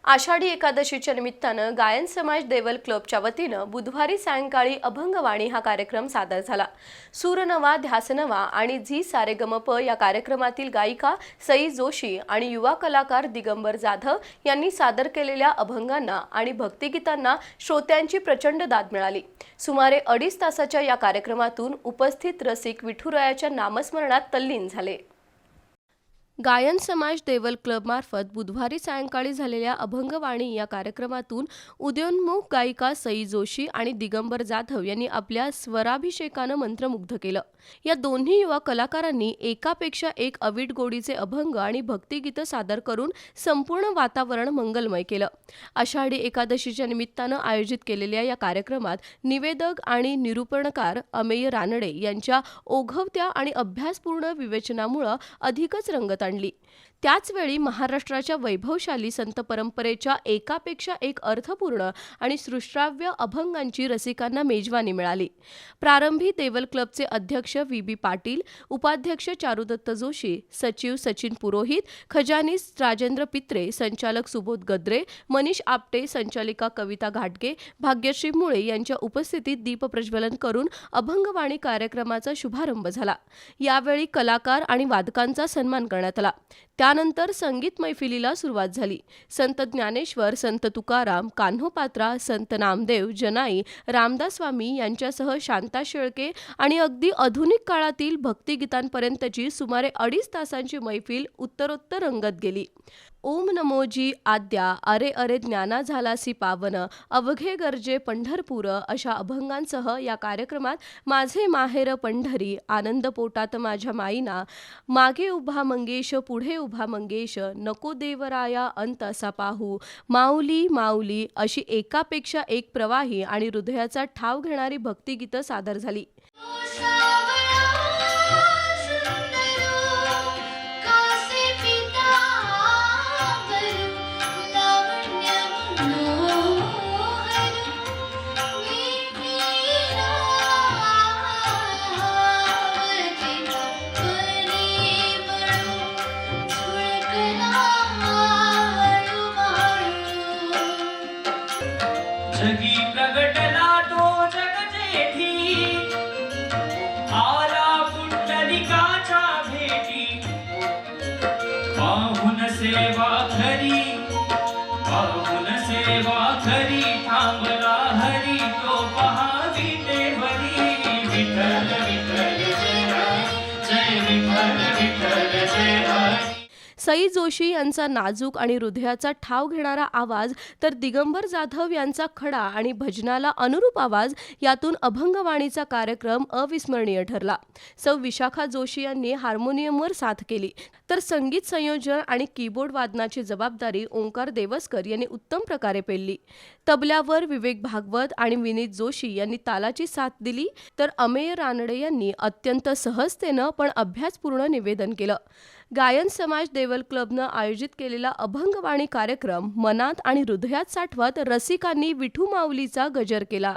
आषाढी एकादशीच्या निमित्तानं गायन समाज देवल क्लबच्या वतीनं बुधवारी सायंकाळी अभंगवाणी हा कार्यक्रम सादर झाला। सूरनवा, ध्यासनवा आणि झी सारेगमप या कार्यक्रमातील गायिका सई जोशी आणि युवा कलाकार दिगंबर जाधव यांनी सादर केलेल्या अभंगांना आणि भक्तिगीतांना श्रोत्यांची प्रचंड दाद मिळाली। सुमारे 2.5 तासाच्या या कार्यक्रमातून उपस्थित रसिक विठुरायाच्या नामस्मरणात तल्लीन झाले। गायन समाज देवल क्लबमार्फत बुधवारी सायंकाळी झालेल्या अभंगवाणी या कार्यक्रमातून उदयोन्मुख गायिका सई जोशी आणि दिगंबर जाधव यांनी आपल्या स्वराभिषेकानं मंत्रमुग्ध केलं। या दोन्ही युवा कलाकारांनी एकापेक्षा एक अवीट गोडीचे अभंग आणि भक्तिगीतं सादर करून संपूर्ण वातावरण मंगलमय केलं। आषाढी एकादशीच्या निमित्तानं आयोजित केलेल्या या कार्यक्रमात निवेदक आणि निरूपणकार अमेय रानडे यांच्या ओघवत्या आणि अभ्यासपूर्ण विवेचनामुळे अधिकच रंगत आणली। त्याचवेळी महाराष्ट्राच्या वैभवशाली संत परंपरेच्या एकापेक्षा एक अर्थपूर्ण आणि सृष्ट्राव्य अभंगांची रसिकांना मेजवानी मिळाली। प्रारंभी देवल क्लबचे अध्यक्ष व्ही.बी. पाटील, उपाध्यक्ष चारुदत्त जोशी, सचिव सचिन पुरोहित, खजानीस राजेंद्र पित्रे, संचालक सुबोध गद्रे, मनीष आपटे, संचालिका कविता घाटगे, भाग्यश्री मुळे यांच्या उपस्थितीत दीपप्रज्वलन करून अभंगवाणी कार्यक्रमाचा शुभारंभ झाला। यावेळी कलाकार आणि वादकांचा सन्मान करण्यात आला। त्यानंतर संगीत मैफिलीला सुरुवात झाली। संत ज्ञानेश्वर, संत तुकाराम, कान्होपात्रा, संत नामदेव, जनाई, रामदास स्वामी यांच्यासह शांता शेळके आणि अगदी आधुनिक काळातील भक्तिगीतांपर्यंतची सुमारे 2.5 तासांची मैफिल उत्तरोत्तर रंगत गेली। ओम नमोजी आद्या, अरे अरे ज्ञाना झालासी पावन, अवघे गरजे पंढरपूर अशा अभंगांसह या कार्यक्रमात माझे माहेर पंढरी, आनंद पोटात माझ्या माईना, मागे उभा मंगेश पुढे उभा मंगेश, नको देवराया अंत असा पाहू, माऊली माऊली अशी एकापेक्षा एक प्रवाही आणि हृदयाचा ठाव घेणारी भक्तिगीतं सादर झाली। जगी प्रगटला तो जगजेठी, आला पुंडलिकाच्या भेटी, पाहून सेवा खरी, पाहून सेवा खरी, थांबला हरी तो पहावी देवरी, विठ्ठल विठ्ठल जय हरी, जय विठ्ठल विठ्ठल जय हरी। सई जोशी यांचा नाजूक आणि हृदयाचा ठाव घेणारा आवाज तर दिगंबर जाधव यांचा खडा आणि भजनाला अनुरूप आवाज यातून अभंगवाणीचा कार्यक्रम अविस्मरणीय ठरला। सौ विशाखा जोशी यांनी हार्मोनियमवर साथ केली, तर संगीत संयोजन आणि कीबोर्ड वादनाची जबाबदारी ओंकार देवस्कर यांनी उत्तम प्रकारे पेलली। तबल्यावर विवेक भागवत आणि विनीत जोशी यांनी तालाची साथ दिली, तर अमेय रानडे यांनी अत्यंत सहजतेनं पण अभ्यासपूर्ण निवेदन केलं। गायन समाज देवल क्लबनं आयोजित केलेला अभंगवाणी कार्यक्रम मनात आणि हृदयात साठवत रसिकांनी विठू माऊलीचा गजर केला।